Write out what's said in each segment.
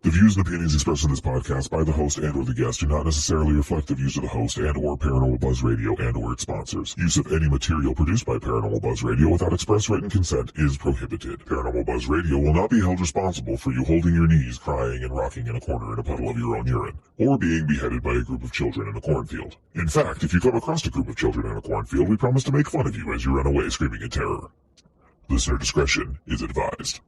The views and opinions expressed in this podcast by the host and or the guest do not necessarily reflect the views of the host and or Paranormal Buzz Radio and or its sponsors. Use of any material produced by Paranormal Buzz Radio without express written consent is prohibited. Paranormal Buzz Radio will not be held responsible for you holding your knees, crying, and rocking in a corner in a puddle of your own urine, or being beheaded by a group of children in a cornfield. In fact, if you come across a group of children in a cornfield, we promise to make fun of you as you run away screaming in terror. Listener discretion is advised.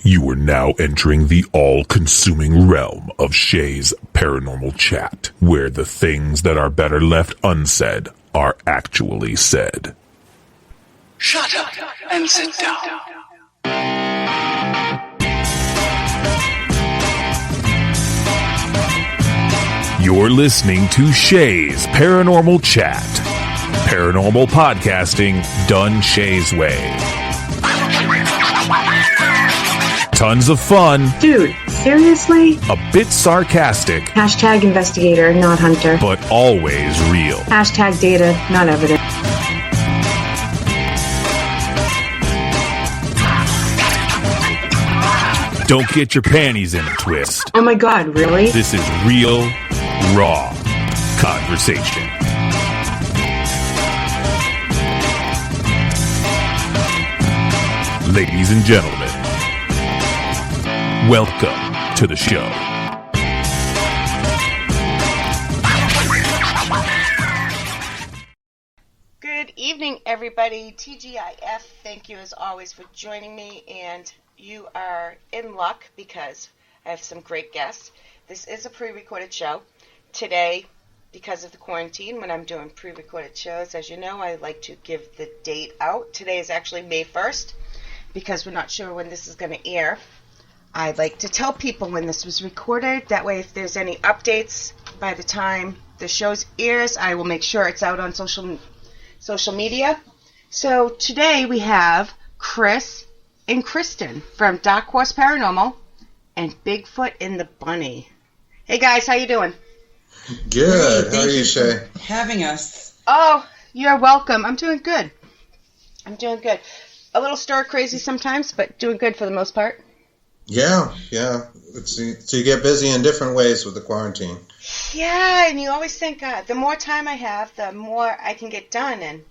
You are now entering the all-consuming realm of Shay's Paranormal Chat, where the things that are better left unsaid are actually said. Shut up and sit down. You're listening to Shay's Paranormal Chat. Paranormal podcasting done Shay's way. Tons of fun. Dude, seriously? A bit sarcastic. Hashtag investigator, not hunter. But always real. Hashtag data, not evidence. Don't get your panties in a twist. Oh my god, really? This is real, raw conversation. Ladies and gentlemen, welcome to the show. Good evening, everybody. TGIF, thank you as always for joining me, and you are in luck because I have some great guests. This is a pre-recorded show. Today, because of the quarantine, when I'm doing pre-recorded shows, as you know, I like to give the date out. Today is actually May 1st, because we're not sure when this is going to air. I'd like to tell people when this was recorded. That way, if there's any updates by the time the show airs, I will make sure it's out on social media. So today we have Chris and Kristen from Dark Horse Paranormal and Bigfoot and the Bunny. Hey guys, how you doing? Good. How are you, Shay? Having us. Oh, you're welcome. I'm doing good. A little stir crazy sometimes, but doing good for the most part. Yeah. So you get busy in different ways with the quarantine. Yeah, and you always think, the more time I have, the more I can get done, and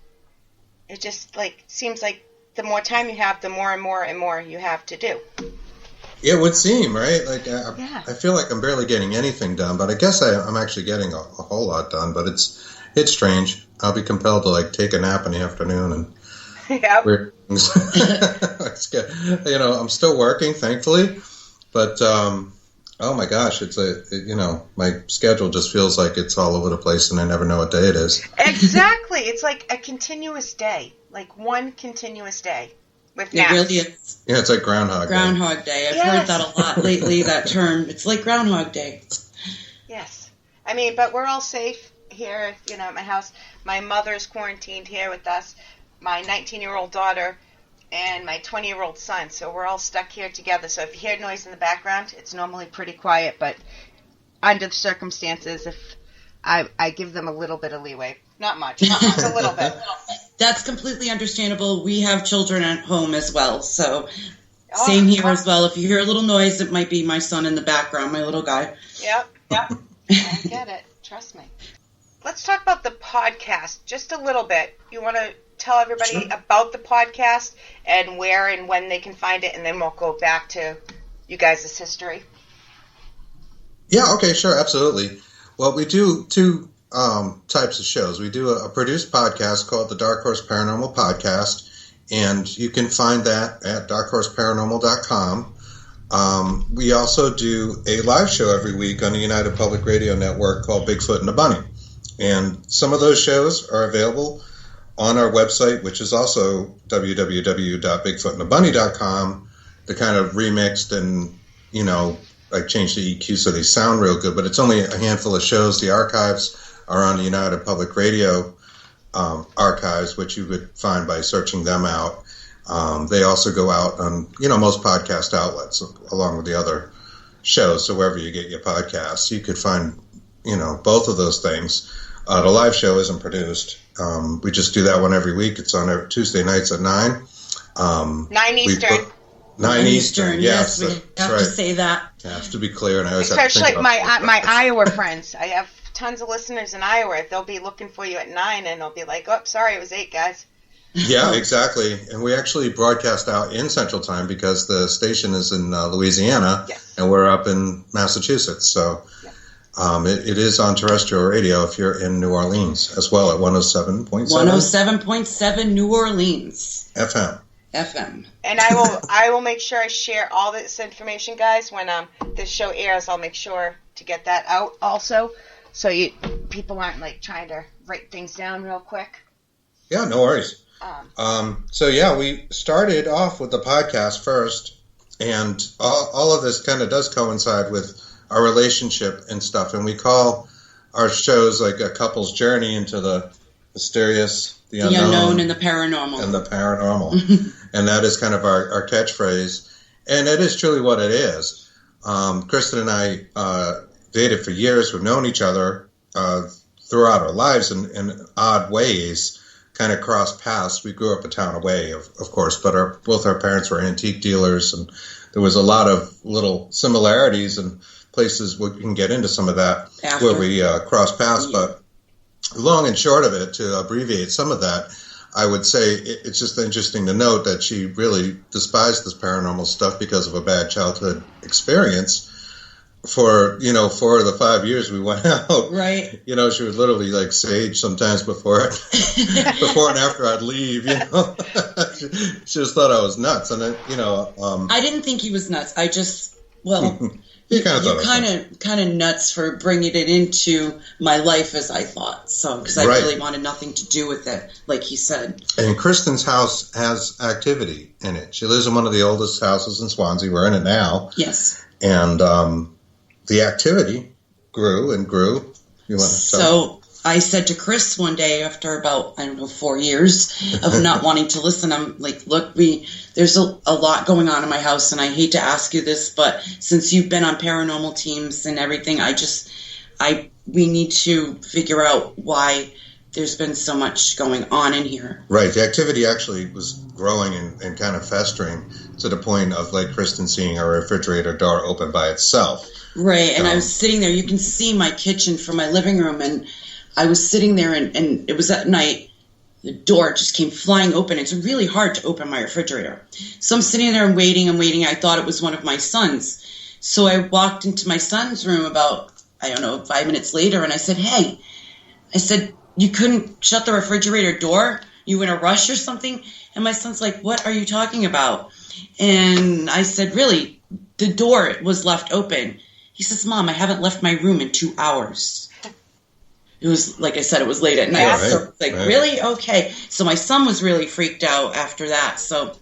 it just seems like the more time you have, the more and more you have to do. It would seem, right? I feel like I'm barely getting anything done, but I guess I'm actually getting a whole lot done. But it's strange. I'll be compelled to take a nap in the afternoon and. Yep. Weird things. It's good. I'm still working, thankfully, but oh my gosh, my schedule just feels like it's all over the place, and I never know what day it is. Exactly, it's like a continuous day, one continuous day with naps. It really is. Yeah, it's like Groundhog Day. Groundhog Day. I've heard that a lot lately. That term. It's like Groundhog Day. Yes, I mean, but we're all safe here, at my house. My mother's quarantined here with us. My 19-year-old daughter, and my 20-year-old son. So we're all stuck here together. So if you hear noise in the background, it's normally pretty quiet. But under the circumstances, if I give them a little bit of leeway. Not much, a little bit. That's completely understandable. We have children at home as well. So same here as well. If you hear a little noise, it might be my son in the background, my little guy. Yep. I get it. Trust me. Let's talk about the podcast just a little bit. You want to tell everybody about the podcast and where and when they can find it, and then we'll go back to you guys' history. Yeah, okay, sure, absolutely. Well, we do two types of shows. We do a produced podcast called the Dark Horse Paranormal Podcast, and you can find that at darkhorseParanormal.com. We also do a live show every week on the United Public Radio Network called Bigfoot and the Bunny. And some of those shows are available on our website, which is also www.bigfootandthebunny.com. They're kind of remixed and, I changed the EQ so they sound real good, but it's only a handful of shows. The archives are on the United Public Radio archives, which you would find by searching them out. They also go out on, most podcast outlets along with the other shows. So wherever you get your podcasts, you could find, both of those things. The live show isn't produced. We just do that one every week. It's on Tuesday nights at 9. 9 Eastern. 9 Eastern, yes. We have to say that. It has to be clear, and I always have to Especially think my Iowa friends. I have tons of listeners in Iowa. They'll be looking for you at 9, and they'll be like, "Oh, sorry, it was 8, guys." Yeah, exactly. And we actually broadcast out in Central Time because the station is in Louisiana, yes. And we're up in Massachusetts. So it is on terrestrial radio if you're in New Orleans as well at 107.7. 107.7 New Orleans. FM. And I will make sure I share all this information, guys. When this show airs, I'll make sure to get that out also, so people aren't like trying to write things down real quick. Yeah, no worries. We started off with the podcast first, and all of this kind of does coincide with our relationship and stuff, and we call our shows like a couple's journey into the mysterious, the unknown, and the paranormal. And that is kind of our catchphrase. And it is truly what it is. Kristen and I dated for years. We've known each other throughout our lives in odd ways, kind of crossed paths. We grew up a town away, of course, but both our parents were antique dealers, and there was a lot of little similarities and places we can get into some of that where we crossed paths. But long and short of it, to abbreviate some of that, I would say it's just interesting to note that she really despised this paranormal stuff because of a bad childhood experience. For 4 of the 5 years we went out, right? She would literally like sage sometimes before and after I'd leave. She just thought I was nuts, and I didn't think he was nuts. I just You're kind of nuts for bringing it into my life as I thought. So, because I really wanted nothing to do with it, like he said. And Kristen's house has activity in it. She lives in one of the oldest houses in Swansea. We're in it now. Yes. And the activity grew and grew. So I said to Chris one day after about, 4 years of not wanting to listen, I'm like, look, there's a lot going on in my house, and I hate to ask you this, but since you've been on paranormal teams and everything, we need to figure out why there's been so much going on in here. Right. The activity actually was growing and kind of festering to the point of, like, Kristen seeing our refrigerator door open by itself. Right. And I was sitting there. You can see my kitchen from my living room, and I was sitting there, and it was at night. The door just came flying open. It's really hard to open my refrigerator. So I'm sitting there and waiting. I thought it was one of my sons. So I walked into my son's room about, 5 minutes later, and I said, hey, you couldn't shut the refrigerator door? You in a rush or something? And my son's like, what are you talking about? And I said, really, the door was left open. He says, Mom, I haven't left my room in 2 hours. It was, like I said, it was late at night. Yeah, so really? Okay. So my son was really freaked out after that. So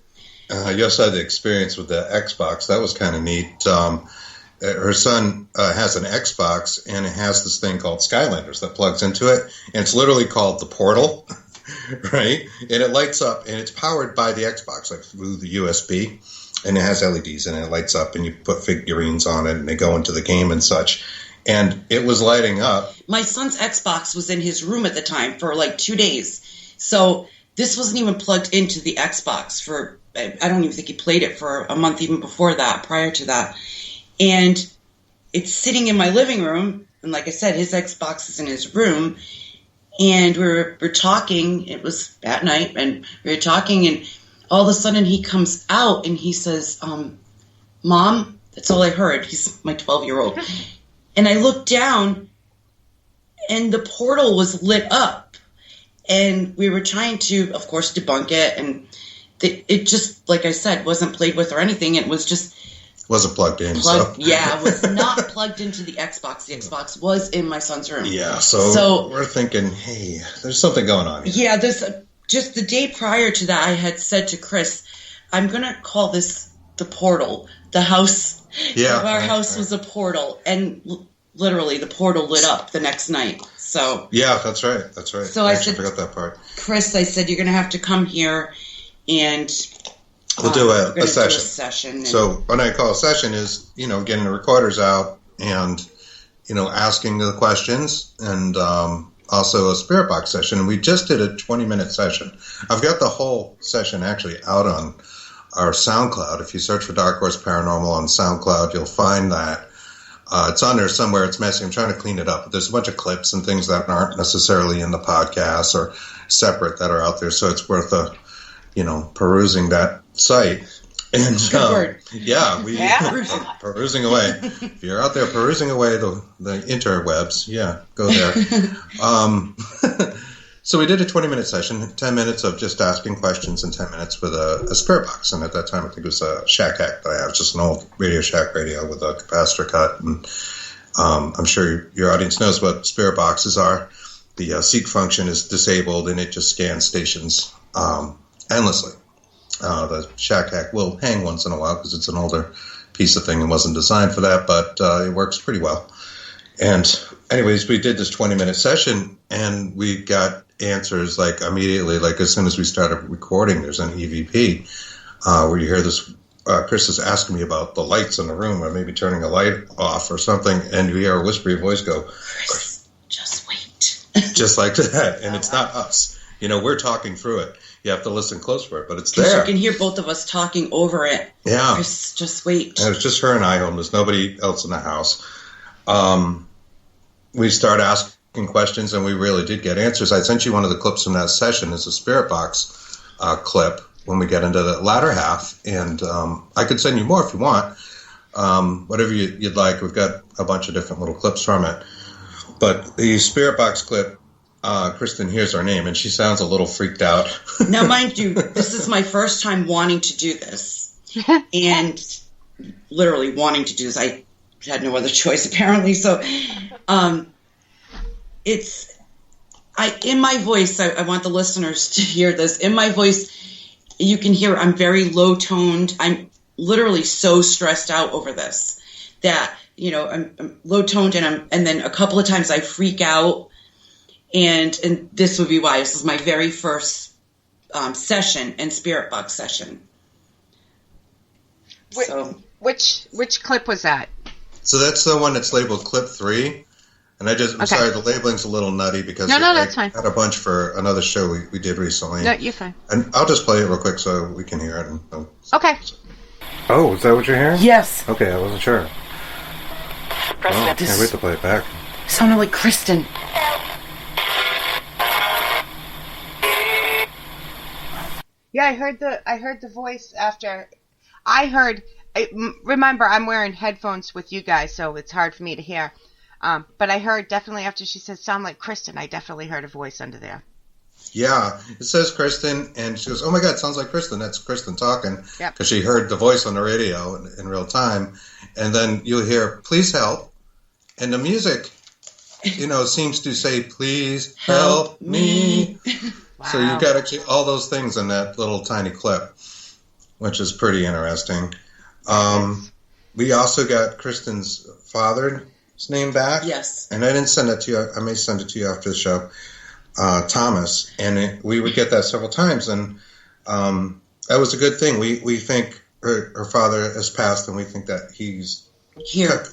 you also had the experience with the Xbox. That was kind of neat. Her son has an Xbox, and it has this thing called Skylanders that plugs into it. And it's literally called the Portal, right? And it lights up, and it's powered by the Xbox, like through the USB. And it has LEDs, and it lights up, and you put figurines on it, and they go into the game and such. And it was lighting up. My son's Xbox was in his room at the time for like 2 days. So this wasn't even plugged into the Xbox for, I don't even think he played it for a month even before that, prior to that. And it's sitting in my living room. And like I said, his Xbox is in his room. And we're talking. It was at night. And we were talking. And all of a sudden he comes out and he says, Mom, that's all I heard. He's my 12-year-old. And I looked down, and the portal was lit up. And we were trying to, of course, debunk it. And it just, like I said, wasn't played with or anything. It was just... Wasn't plugged in. Yeah, it was not plugged into the Xbox. The Xbox was in my son's room. Yeah, so we're thinking, hey, there's something going on here. Yeah, just the day prior to that, I had said to Chris, I'm going to call this the portal. The house... Yeah, our house was a portal, and literally the portal lit up the next night. So yeah, that's right. So I forgot that part. Chris, I said, you're going to have to come here and we'll do we're a gonna session. Do a session. So what I call a session is, getting the recorders out and, asking the questions, and also a spirit box session. And we just did a 20-minute session. I've got the whole session actually out on our SoundCloud. If you search for Dark Horse Paranormal on SoundCloud, you'll find that. It's on there somewhere. It's messy. I'm trying to clean it up. But there's a bunch of clips and things that aren't necessarily in the podcast or separate that are out there. So it's worth perusing that site. And yeah, perusing away. If you're out there perusing away the interwebs, go there. So we did a 20-minute session, 10 minutes of just asking questions and 10 minutes with a spirit box. And at that time, I think it was a Shack Hack that I have, just an old Radio Shack radio with a capacitor cut. And I'm sure your audience knows what spirit boxes are. The seek function is disabled, and it just scans stations endlessly. The Shack Hack will hang once in a while because it's an older piece of thing and wasn't designed for that, but it works pretty well. And anyways, we did this 20-minute session, and we got answers like immediately, like as soon as we started recording. There's an EVP where you hear this. Chris is asking me about the lights in the room, or maybe turning a light off or something, and you hear a whispery voice go, Chris, just wait. Just like that. And it's not us. We're talking through it. You have to listen close for it, but it's there. You can hear both of us talking over it. Yeah. Chris, just wait. And it was just her and I home. There's nobody else in the house. We started asking questions, and we really did get answers. I sent you one of the clips from that session. It's a spirit box clip when we get into the latter half, and I could send you more if you want. Whatever you'd like. We've got a bunch of different little clips from it. But the spirit box clip, Kristen hears our name, and she sounds a little freaked out. Now, mind you, this is my first time wanting to do this, and literally wanting to do this. I had no other choice, apparently. So, in my voice, I want the listeners to hear this. In my voice, you can hear I'm very low toned. I'm literally so stressed out over this that, I'm low toned, and then a couple of times I freak out. And this would be why. This is my very first session and spirit box session. Which clip was that? So that's the one that's labeled clip 3. And I'm sorry, the labeling's a little nutty because that's fine. I had a bunch for another show we did recently. No, you're fine. And I'll just play it real quick so we can hear it. Okay. Oh, is that what you're hearing? Yes. Okay, I wasn't sure. I can't wait to play it back. Sounded like Kristen. Yeah, I heard the voice after. Remember, I'm wearing headphones with you guys, so it's hard for me to hear. But I heard definitely after she said sound like Kristen, I definitely heard a voice under there. Yeah, it says Kristen, and she goes, oh my God, it sounds like Kristen. That's Kristen talking. Yep. Because she heard the voice on the radio in real time. And then you'll hear, please help. And the music, seems to say, please help me. Wow. So you've got actually all those things in that little tiny clip, which is pretty interesting. We also got Kristen's father's name back. Yes. And I didn't send it to you. I may send it to you after the show. Thomas. And we would get that several times. And that was a good thing. We think her father has passed, and we think that he's here,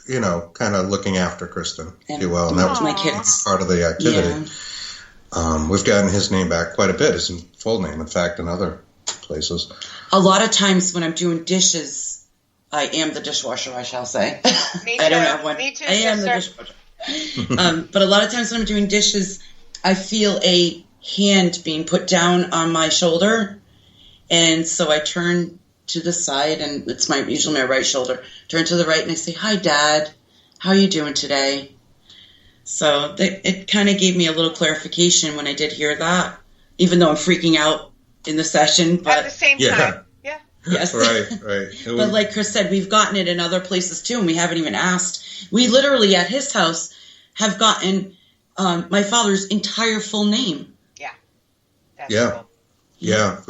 kind of looking after Kristen, if you will. And that was my kids. Part of the activity. Yeah. We've gotten his name back quite a bit, his full name, in fact, in other places. A lot of times when I'm doing dishes, I am the dishwasher, I shall say. Me too. I don't have one. Me too, I am the dishwasher. But a lot of times when I'm doing dishes, I feel a hand being put down on my shoulder. And so I turn to the side, and it's usually my right shoulder. Turn to the right, and I say, hi, Dad. How are you doing today? So it kind of gave me a little clarification when I did hear that, even though I'm freaking out in the session. But at the same time. Yeah. Yes. Right. But like Chris said, we've gotten it in other places too, and we haven't even asked. We literally, at his house, have gotten my father's entire full name. Yeah. That's yeah. Cool. Yeah.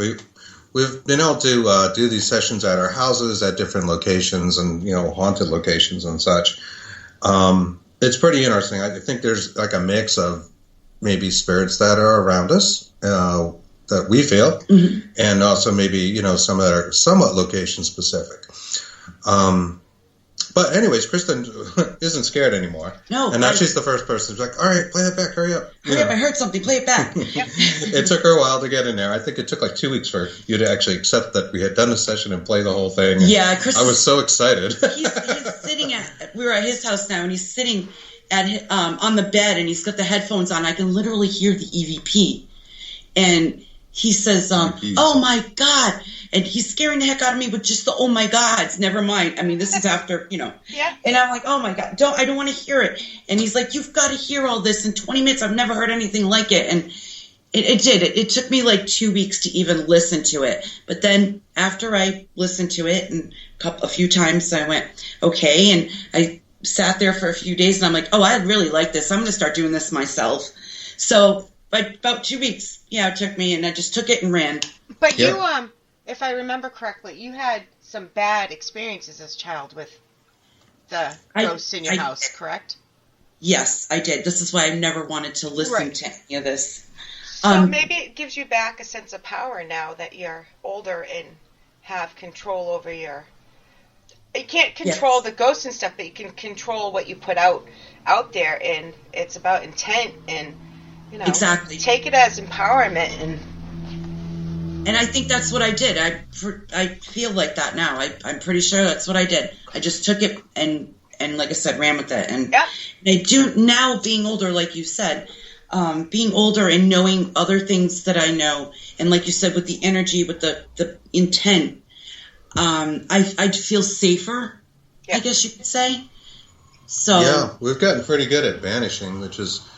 We've been able to do these sessions at our houses at different locations and, haunted locations and such. It's pretty interesting. I think there's like a mix of maybe spirits that are around us, that we feel, and also maybe, some that are somewhat location specific. But anyways, Kristen isn't scared anymore. No. And now she's the first person who's like, all right, play it back, hurry up. Hurry up, I heard something, play it back. It took her a while to get in there. I think it took like 2 weeks for you to actually accept that we had done the session and play the whole thing. Yeah, Chris. I was so excited. He's sitting we're at his house now, and he's sitting on the bed, and he's got the headphones on. I can literally hear the EVP. And he says, oh my God. And he's scaring the heck out of me with just the oh my gods. Never mind. I mean, this is after, Yeah. And I'm like, oh my God, I don't want to hear it. And he's like, you've got to hear all this in 20 minutes. I've never heard anything like it. And it did. It took me like 2 weeks to even listen to it. But then after I listened to it and a few times, I went, okay. And I sat there for a few days and I'm like, oh, I really like this. I'm going to start doing this myself. So about 2 weeks, it took me, and I just took it and ran. But you, if I remember correctly, you had some bad experiences as a child with the ghosts in your house, correct? Yes, I did. This is why I never wanted to listen to any of this. So maybe it gives you back a sense of power now that you're older and have control over your... You can't control the ghosts and stuff, but you can control what you put out there, and it's about intent and, exactly. Take it as empowerment And I think that's what I did. I feel like that now. I'm pretty sure that's what I did. I just took it and like I said, ran with it. And I do now, being older, like you said, being older and knowing other things that I know, and like you said, with the energy, with the intent, I'd feel safer, I guess you could say. So yeah, we've gotten pretty good at banishing, which is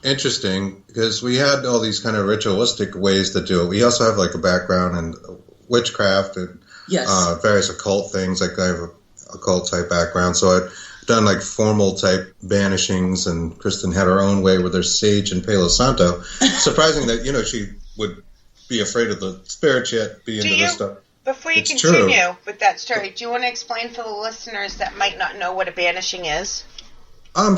interesting because we had all these kind of ritualistic ways to do it. We also have like a background in witchcraft and various occult things. Like I have a occult type background, so I've done like formal type banishings, and Kristen had her own way with her sage and Palo Santo. Surprising that she would be afraid of the spirits yet be into this stuff. Before you continue with that story, do you want to explain for the listeners that might not know what a banishing is?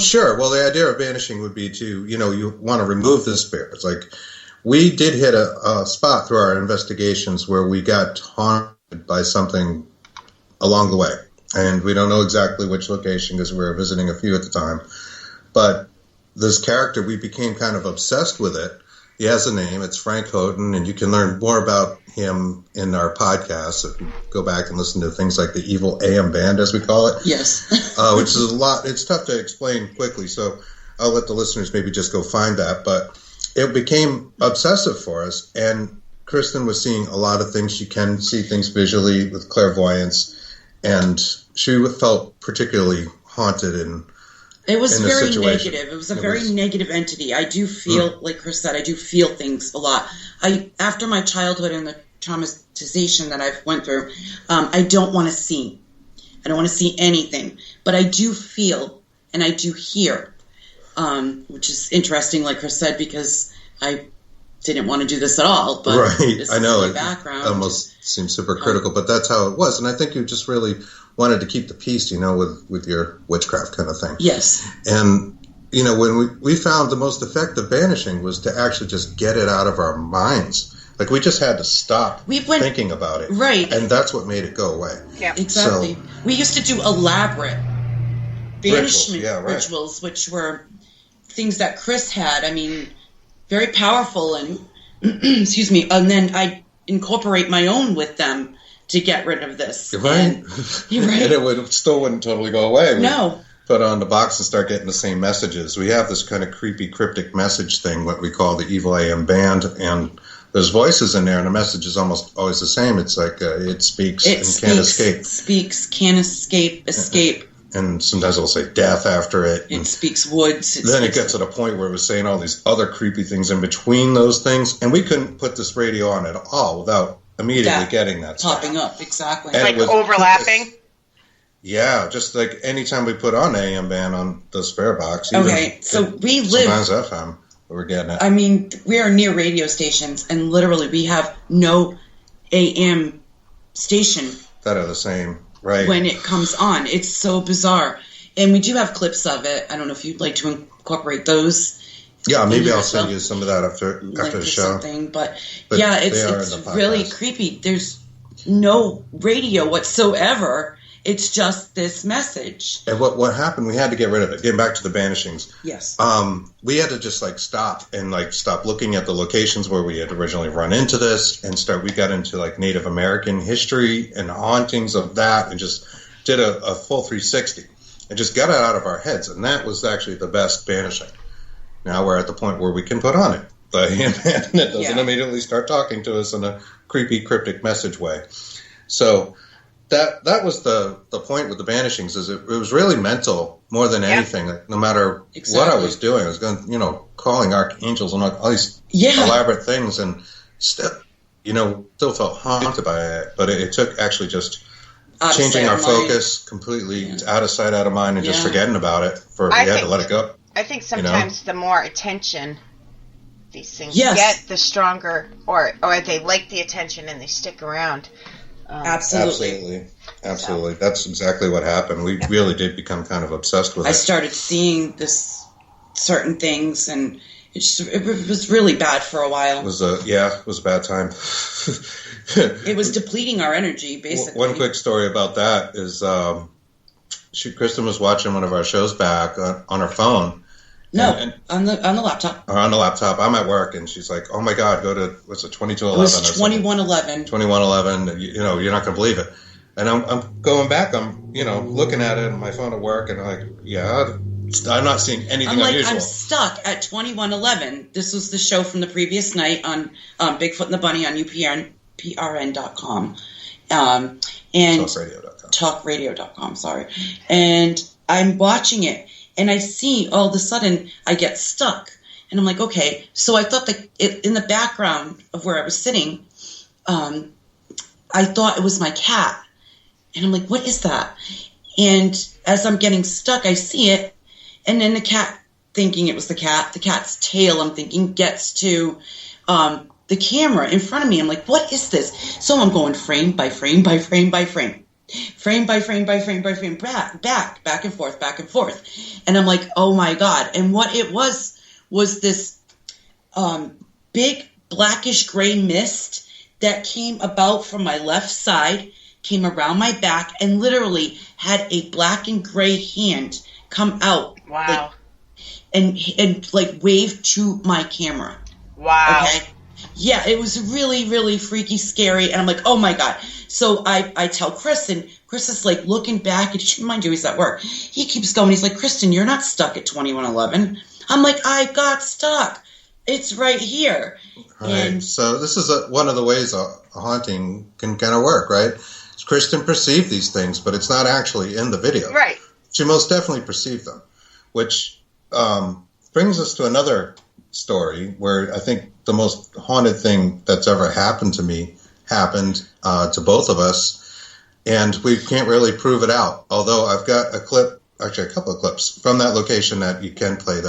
Sure. Well, the idea of banishing would be to, you want to remove the spirits. Like, we did hit a spot through our investigations where we got haunted by something along the way. And we don't know exactly which location because we were visiting a few at the time. But this character, we became kind of obsessed with it. He has a name. It's Frank Houghton, and you can learn more about him in our podcast if you go back and listen to things like the Evil AM Band, as we call it. Yes. Which is a lot. It's tough to explain quickly, so I'll let the listeners maybe just go find that. But it became obsessive for us, and Kristen was seeing a lot of things. She can see things visually with clairvoyance, and she felt particularly haunted and it was very negative. It was a very negative entity. I do feel, like Chris said, I do feel things a lot. After my childhood and the traumatization that I've went through, I don't want to see. I don't want to see anything. But I do feel and I do hear, which is interesting, like Chris said, because I didn't want to do this at all. But right. I know. It background. Almost seems super critical, but that's how it was. And I think you just really wanted to keep the peace, with your witchcraft kind of thing. Yes. And, when we found the most effective banishing was to actually just get it out of our minds. Like, we just had to stop thinking about it. Right. And that's what made it go away. Yeah. Exactly. So, we used to do elaborate banishment rituals, which were things that Chris had. I mean, very powerful and, excuse me, and then I incorporate my own with them to get rid of this. You're right. And it still wouldn't totally go away. No. Put on the box and start getting the same messages. We have this kind of creepy, cryptic message thing, what we call the Evil AM Band, and there's voices in there, and the message is almost always the same. It's like it speaks and can't escape. Speaks, can't escape. And sometimes it'll say death after it. It speaks woods. Then it gets to the point where it was saying all these other creepy things in between those things, and we couldn't put this radio on at all without immediately getting that popping stuff. Up, exactly. And like overlapping? Yeah, just like anytime we put on AM Band on the spare box. Okay, so we live... Sometimes FM, we're getting it. I mean, we are near radio stations, and literally we have no AM station. That are the same, right. When it comes on. It's so bizarre. And we do have clips of it. I don't know if you'd like to incorporate those Yeah, maybe here, I'll send you some of that after the show. But yeah, it's really creepy. There's no radio whatsoever. It's just this message. And what happened, we had to get rid of it. Getting back to the banishings. Yes. We had to just stop looking at the locations where we had originally run into this and we got into Native American history and hauntings of that and just did a full 360 and just got it out of our heads. And that was actually the best banishing. Now we're at the point where we can put on it. And it doesn't immediately start talking to us in a creepy, cryptic message way. So that was the point with the banishings, is it was really mental more than anything. No matter what I was doing, I was going, calling archangels and all these elaborate things, and still felt haunted by it. But it took actually just changing our focus completely out of sight, out of mind, and just forgetting about it. We had to let it go. I think sometimes the more attention these things get, the stronger, or they like the attention and they stick around. Absolutely. So. That's exactly what happened. We really did become kind of obsessed with it. I started seeing certain things, and it was really bad for a while. It was a bad time. It was depleting our energy, basically. One quick story about that is Kristen was watching one of our shows back on her phone. No, on the laptop. On the laptop. I'm at work, and she's like, "Oh my God, go to 2211." It was 2111. 2111. You're not gonna believe it. And I'm going back. I'm looking at it on my phone at work, and I'm like, I'm not seeing anything unusual. I'm stuck at 2111. This was the show from the previous night on Bigfoot and the Bunny on UPRN.com. And talkradio.com. Sorry. And I'm watching it. And I see all of a sudden I get stuck. And I'm like, okay. So I thought that in the background of where I was sitting, I thought it was my cat. And I'm like, what is that? And as I'm getting stuck, I see it. And then the cat, thinking it was the cat's tail, I'm thinking, gets to the camera in front of me. I'm like, what is this? So I'm going frame by frame by frame by frame. Frame by frame by frame by frame, back and forth, back and forth. And I'm like, oh my God. And what it was this big blackish gray mist that came about from my left side, came around my back, and literally had a black and gray hand come out. Wow. And wave to my camera. Wow. Okay. Yeah, it was really, really freaky, scary, and I'm like, oh my God. So I tell Kristen. Kristen's looking back, and mind you, he's at work. He keeps going. He's like, Kristen, you're not stuck at 2111. I'm like, I got stuck. It's right here. Right. And so this is one of the ways a haunting can kind of work, right? Kristen perceived these things, but it's not actually in the video. Right. She most definitely perceived them, which brings us to another story where I think the most haunted thing that's ever happened to me happened to both of us, and we can't really prove it out. Although I've got a couple of clips from that location that you can play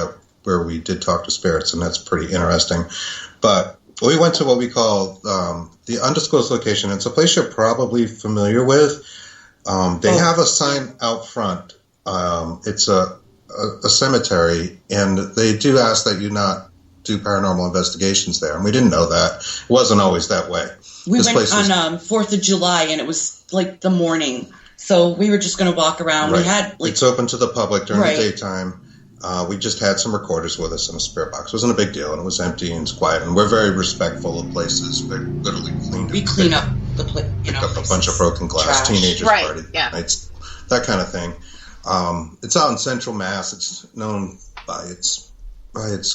where we did talk to spirits, and that's pretty interesting. But we went to what we call the undisclosed location. It's a place you're probably familiar with. They have a sign out front. It's a cemetery, and they do ask that you not do paranormal investigations there. And we didn't know that. It wasn't always that way. We went on 4th of July, and it was the morning. So we were just going to walk around. Right. We had it's open to the public during the daytime. We just had some recorders with us in a spirit box. It wasn't a big deal, and it was empty and it's quiet. And we're very respectful of places. We literally clean up the place. Pick up a bunch of broken glass. Trash. Teenagers party. Yeah. It's that kind of thing. It's out in Central Mass. It's known by its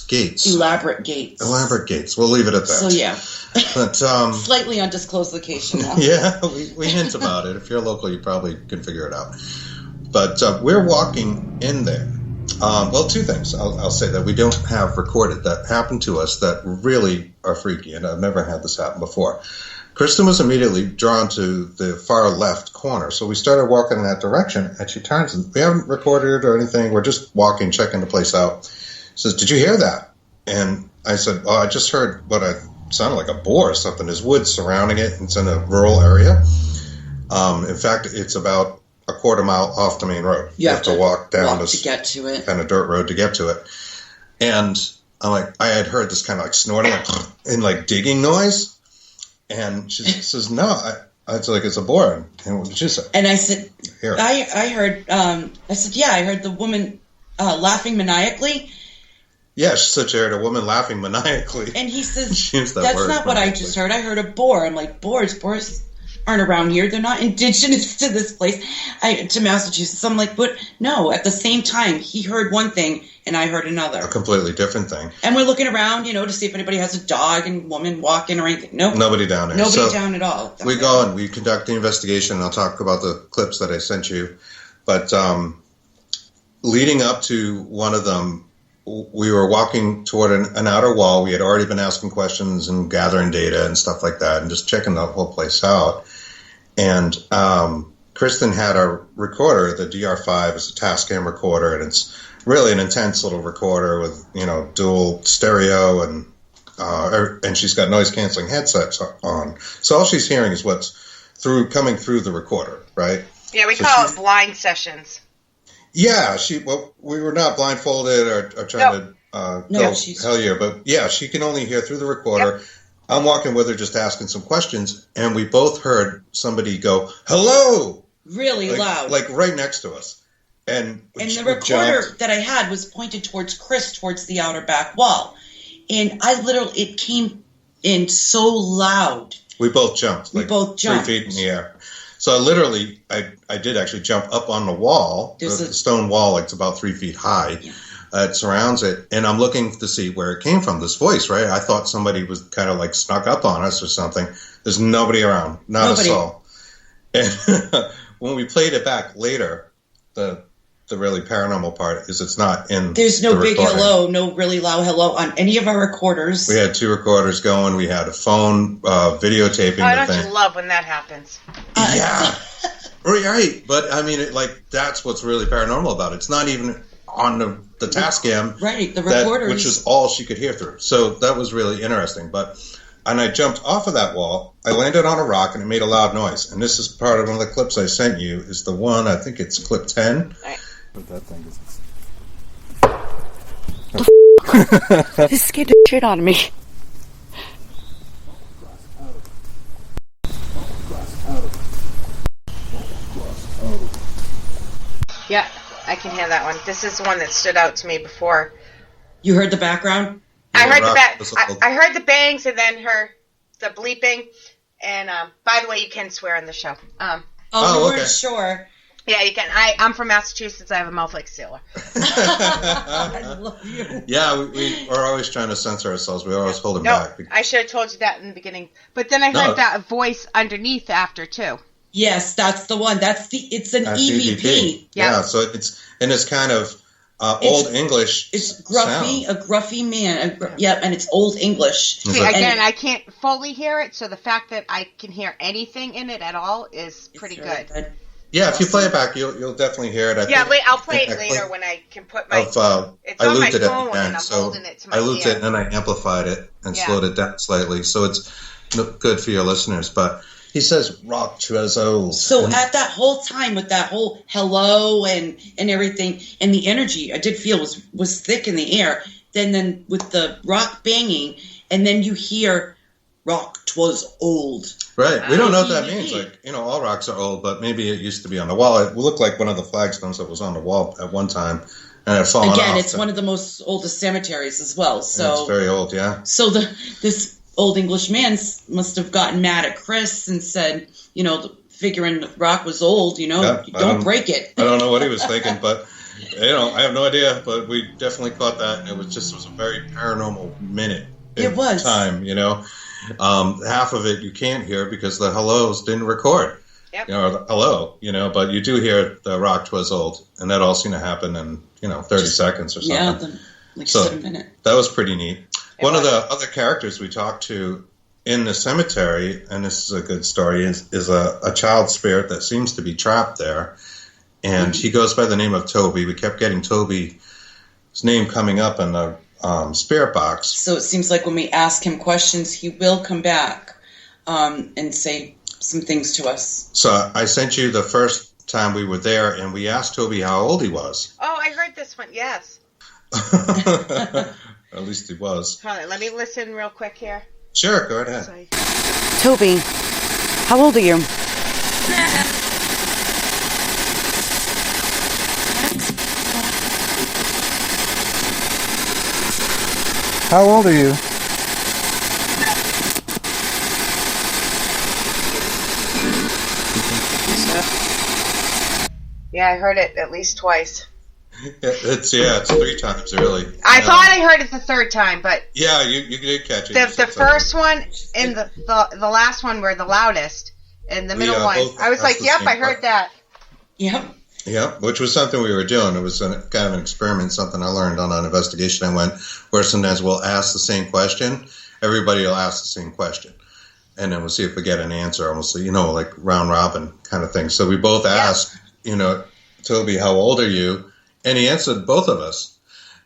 gates. Elaborate gates. We'll leave it at that. So yeah. But slightly undisclosed location. Yeah, we hint about it. If you're local, you probably can figure it out. But we're walking in there. Well, two things. I'll say that we don't have recorded that happened to us that really are freaky, and I've never had this happen before. Kristen was immediately drawn to the far left corner, so we started walking in that direction, and she turns, and we haven't recorded or anything. We're just walking, checking the place out. She says, "Did you hear that?" And I said, "Oh, I just heard what sounded like a boar or something. There's woods surrounding it. It's in a rural area. In fact, it's about a quarter mile off the main road. You have to walk down to get to it. Kind of dirt road to get to it. And I had heard this kind of like snorting and like digging noise. And she says, no, it's like, it's a boar. And what did you say? And I said, Here. I heard, I said, yeah, I heard the woman laughing maniacally. Yeah, she said she heard a woman laughing maniacally. And he says, She used that that's word not what I maniacally. just heard. I heard a boar. I'm like, boars aren't around here. They're not indigenous to this place, to Massachusetts. I'm like, but no, at the same time, he heard one thing and I heard another. A completely different thing. And we're looking around, to see if anybody has a dog and woman walking or anything. Nope. Nobody down there. Nobody So down at all. we go and we conduct the investigation, and I'll talk about the clips that I sent you. But leading up to one of them, we were walking toward an outer wall. We had already been asking questions and gathering data and stuff like that and just checking the whole place out. And Kristen had a recorder. The DR5 is a Tascam recorder, and it's really an intense little recorder with, dual stereo, and she's got noise-canceling headsets on. So all she's hearing is what's coming through the recorder, right? Yeah, we call it blind sessions. Yeah, we were not blindfolded or trying to go hell yeah, but yeah, she can only hear through the recorder. Yep. I'm walking with her just asking some questions, and we both heard somebody go, hello! Really loud. Like right next to us. And the recorder that I had was pointed towards Chris, towards the outer back wall. And it came in so loud. We both jumped. 3 feet in the air. So literally, I did actually jump up on the wall, the stone wall, like it's about 3 feet high. Yeah. It surrounds it, and I'm looking to see where it came from, this voice, right? I thought somebody was kind of like snuck up on us or something. There's nobody around, not a soul. And when we played it back later, the really paranormal part is it's not in There's no big hello, no really loud hello on any of our recorders. We had 2 recorders going. We had a phone videotaping the thing. Don't you love when that happens? Yeah. Right. But, I mean, that's what's really paranormal about it. It's not even on the Tascam. Right, the recorders. Which is all she could hear through. So that was really interesting. And I jumped off of that wall. I landed on a rock, and it made a loud noise. And this is part of one of the clips I sent you, is the one, I think it's clip 10. Right. But that thing is... This scared the shit out of me. Yeah, I can hear that one. This is the one that stood out to me before. You heard the background? I heard the bangs and then the bleeping. And by the way, you can swear on the show. We weren't okay. sure. Yeah, you can. I'm from Massachusetts. I have a mouth like a sailor. I love you. Yeah, we are always trying to censor ourselves. We always hold it back. I should have told you that in the beginning. But then I heard that voice underneath after, too. Yes, that's the one. It's an EVP. Yeah, so it's kind of old English. It's gruffy, a gruffy man. And it's old English. See, again, I can't fully hear it, so the fact that I can hear anything in it at all is pretty good. Yeah, if you play it back, you'll definitely hear it. I'll play it later when I can put my. It's on my phone and I'm holding it to my ear. I looped it and then I amplified it and slowed it down slightly, so it's good for your listeners. But he says rock trezo. So at that whole time with that whole hello and everything and the energy, I did feel was thick in the air. Then with the rock banging, and then you hear rock 'twas old. Right. We don't know what that means. Like, all rocks are old, but maybe it used to be on the wall. It looked like one of the flagstones that was on the wall at one time, and it had fallen off. Again, it's one of the most oldest cemeteries as well. So it's very old, yeah. So this old English man must have gotten mad at Chris and said, figuring the rock was old, don't break it. I don't know what he was thinking, but, I have no idea. But we definitely caught that, and it was a very paranormal minute. It was. Time, half of it you can't hear because the hellos didn't record. Yep. The hello, but you do hear the rock 'twas old, and that all seemed to happen in 30 seconds or something. Yeah, just a minute. That was pretty neat. One of the other characters we talked to in the cemetery, and this is a good story, is a child spirit that seems to be trapped there, and he goes by the name of Toby. We kept getting Toby's name coming up in the spirit box. So it seems like when we ask him questions, he will come back and say some things to us. So I sent you the first time we were there, and we asked Toby how old he was. Oh, I heard this one, yes. At least he was. Hold on, let me listen real quick here. Sure, go ahead. Toby, how old are you? How old are you? Yeah, I heard it at least twice. It's 3 times, really. I thought I heard it the third time, but yeah, you did catch it. the first one and the last one were the loudest, and the middle one, I was like, "Yep, I heard that." Yep. Yeah, which was something we were doing. It was kind of an experiment, something I learned on an investigation I went, where sometimes we'll ask the same question. Everybody will ask the same question. And then we'll see if we get an answer, almost, like round robin kind of thing. So we both asked, Toby, how old are you? And he answered both of us.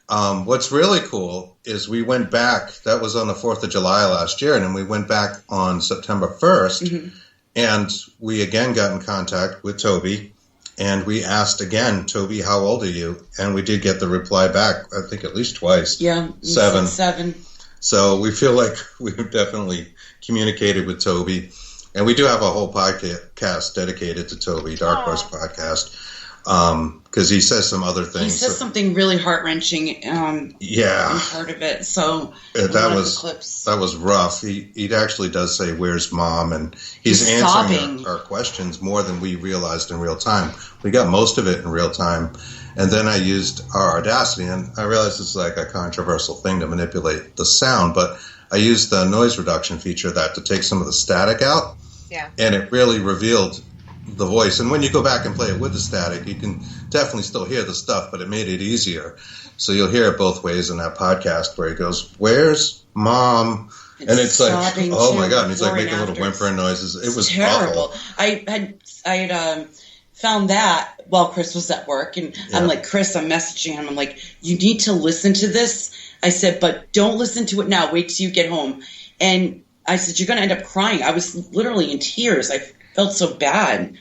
What's really cool is we went back, that was on the 4th of July last year, and then we went back on September 1st, and we again got in contact with Toby. And we asked again, Toby, how old are you? And we did get the reply back, I think at least twice. Yeah, 7. So we feel like we've definitely communicated with Toby. And we do have a whole podcast dedicated to Toby, Dark Horse Podcast, because he says some other things. He says something really heart-wrenching in part of it. So that was rough. He actually does say, "Where's Mom?" And he's answering our questions more than we realized in real time. We got most of it in real time. And then I used our Audacity, and I realized it's like a controversial thing to manipulate the sound, but I used the noise reduction feature to take some of the static out. Yeah. And it really revealed the voice. And when you go back and play it with the static, you can definitely still hear the stuff, but it made it easier. So you'll hear it both ways in that podcast where he goes, "Where's Mom?" And it's like, oh my God. And he's like making little whimpering noises. It was terrible. awful. I had found that while Chris was at work, and I'm like, Chris, I'm messaging him. I'm like, you need to listen to this. I said, but don't listen to it now. Wait till you get home. And I said, you're going to end up crying. I was literally in tears. I felt so bad.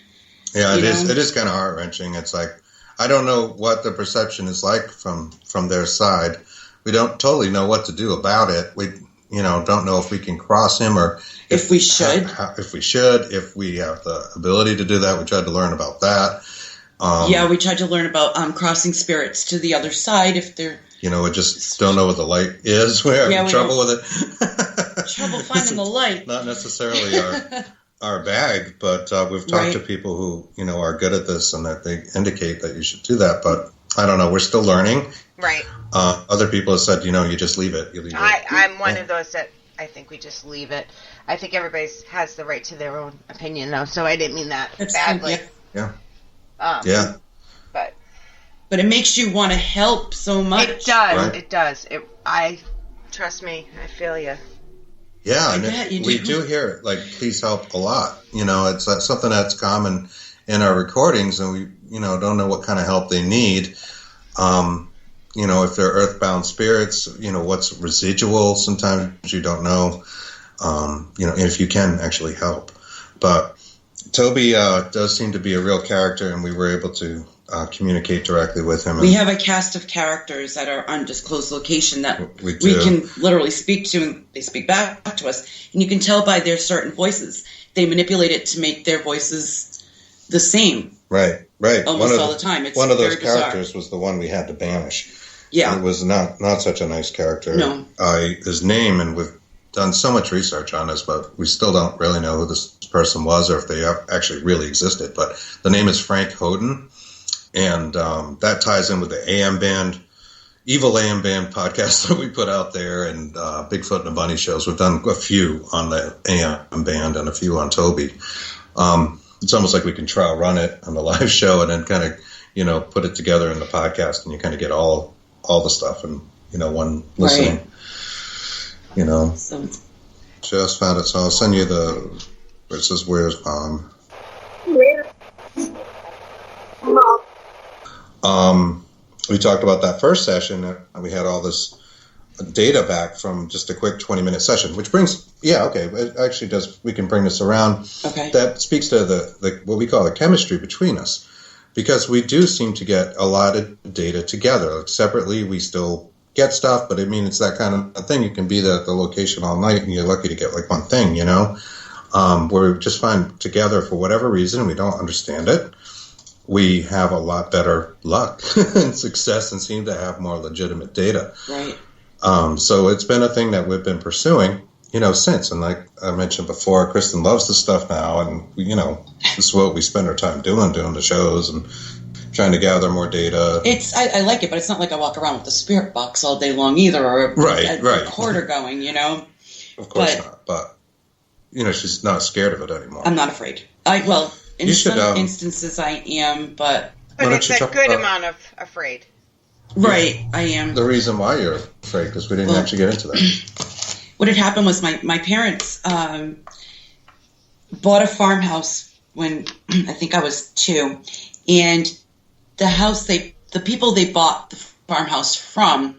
Yeah, it is kind of heart-wrenching. It's like, I don't know what the perception is like from their side. We don't totally know what to do about it. We, don't know if we can cross him or if we should. If we have the ability to do that. We tried to learn about that. We tried to learn about crossing spirits to the other side if they're... we just don't know what the light is. We're having trouble with it. Trouble finding the light. Not necessarily our bag, but we've talked to people who, are good at this and that they indicate that you should do that. But I don't know. We're still learning. Right. Other people have said, you just leave it. I'm one of those that I think we just leave it. I think everybody has the right to their own opinion, though, so I didn't mean that badly. Yeah. But it makes you want to help so much. It does. Right? It does. Trust me. I feel you. Yeah, and we do hear it. Like, please help a lot. It's something that's common in our recordings, and we, don't know what kind of help they need. If they're earthbound spirits, what's residual. Sometimes you don't know. If you can actually help. But Toby does seem to be a real character, and we were able to communicate directly with him. We have a cast of characters at our undisclosed location that we can literally speak to, and they speak back to us. And you can tell by their certain voices. They manipulate it to make their voices the same. Right. Almost all the time. It's one of those bizarre. characters was the one we had to banish. Yeah. It was not such a nice character. No. His name, and we've done so much research on this, but we still don't really know who this person was or if they actually really existed. But the name is Frank Hoden, and that ties in with the AM Band, Evil AM Band podcast that we put out there, and Bigfoot and the Bunny shows. We've done a few on the AM Band and a few on Toby. It's almost like we can trial run it on the live show and then kind of, put it together in the podcast, and you kind of get all the stuff in, one listening. Right. Just found it, so I'll send you where it says, "Where's Mom?" We talked about that first session, and we had all this data back from just a quick 20-minute session, which brings, it actually does, we can bring this around. Okay. That speaks to the what we call the chemistry between us, because we do seem to get a lot of data together. Like, separately, we still get stuff, but I mean, it's that kind of thing. You can be at the location all night, and you're lucky to get like one thing, you know. Where we just find together for whatever reason, we don't understand it, we have a lot better luck and success and seem to have more legitimate data. Right. So it's been a thing that we've been pursuing, you know, since. And like I mentioned before, Kristen loves this stuff now, and you know, this is what we spend our time doing the shows and trying to gather more data. I like it, but it's not like I walk around with a spirit box all day long either, or a recorder going, you know. Of course not, but you know, she's not scared of it anymore. I'm not afraid. In some instances I am, but it's a good amount of afraid. Right, I am. The reason why you're afraid, because we didn't actually get into that. What had happened was my parents bought a farmhouse when I think I was 2, and the house the people they bought the farmhouse from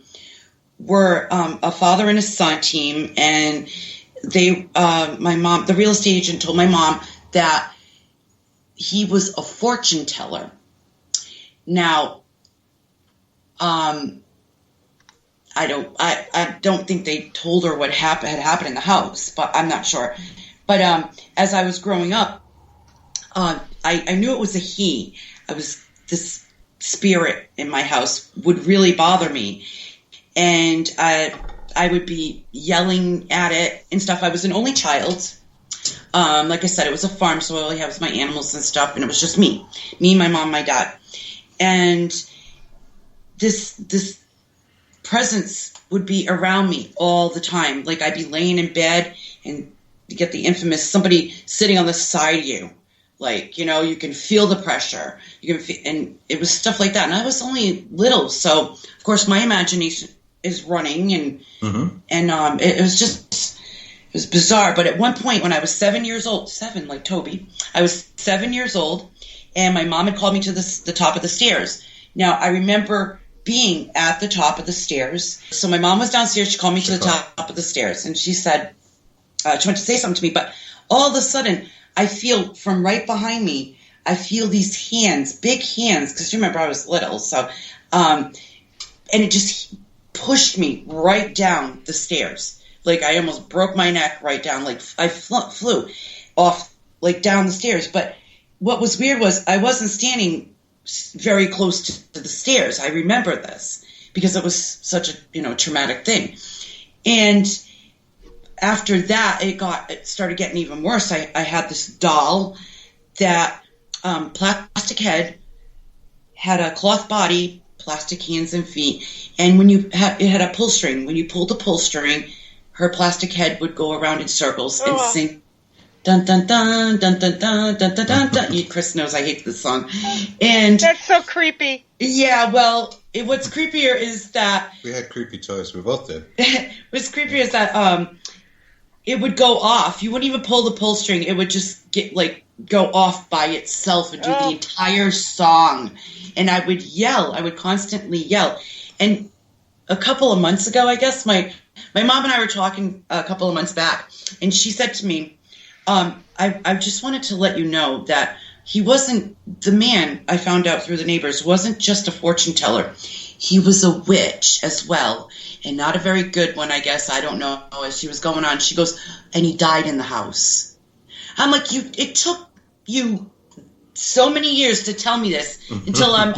were a father and a son team, and my mom, the real estate agent, told my mom that he was a fortune teller. Now, I don't think they told her what had happened in the house, but I'm not sure. But as I was growing up, I knew it was a he. This spirit in my house would really bother me, and I would be yelling at it and stuff. I was an only child. Like I said, it was a farm, so all I had was my animals and stuff, and it was just me, my mom, my dad. And this presence would be around me all the time. Like I'd be laying in bed and you get the infamous somebody sitting on the side of you. Like, you know, you can feel the pressure. You can feel, and it was stuff like that. And I was only little, so of course my imagination is running, and it was bizarre. But at one point when I was 7 years old, 7 like Toby, I was 7 years old, and my mom had called me to the top of the stairs. Now I remember being at the top of the stairs. So my mom was downstairs. She called me to the top of the stairs, and she said she wanted to say something to me. But all of a sudden, I feel from right behind me, I feel these hands, big hands, because you remember I was little. So, and it just pushed me right down the stairs. Like I almost broke my neck right down. Like I flew off, like down the stairs. But what was weird was I wasn't standing very close to the stairs. I remember this because it was such a traumatic thing. And after that, it started getting even worse. I had this doll that plastic head, had a cloth body, plastic hands and feet, and it had a pull string. When you pulled the pull string, her plastic head would go around in circles and sing. Dun dun dun dun dun dun dun dun dun dun. Chris knows I hate this song, and that's so creepy. Yeah, well, what's creepier is that we had creepy toys. We both did. What's creepier is that it would go off. You wouldn't even pull the pull string. It would just go off by itself and do the entire song. And I would yell. I would constantly yell. And a couple of months ago, I guess my mom and I were talking a couple of months back, and she said to me, I just wanted to let you know that he wasn't, the man I found out through the neighbors wasn't just a fortune teller. He was a witch as well, and not a very good one, I guess. I don't know. As she was going on, she goes, and he died in the house. I'm like, it took you so many years to tell me this until I'm,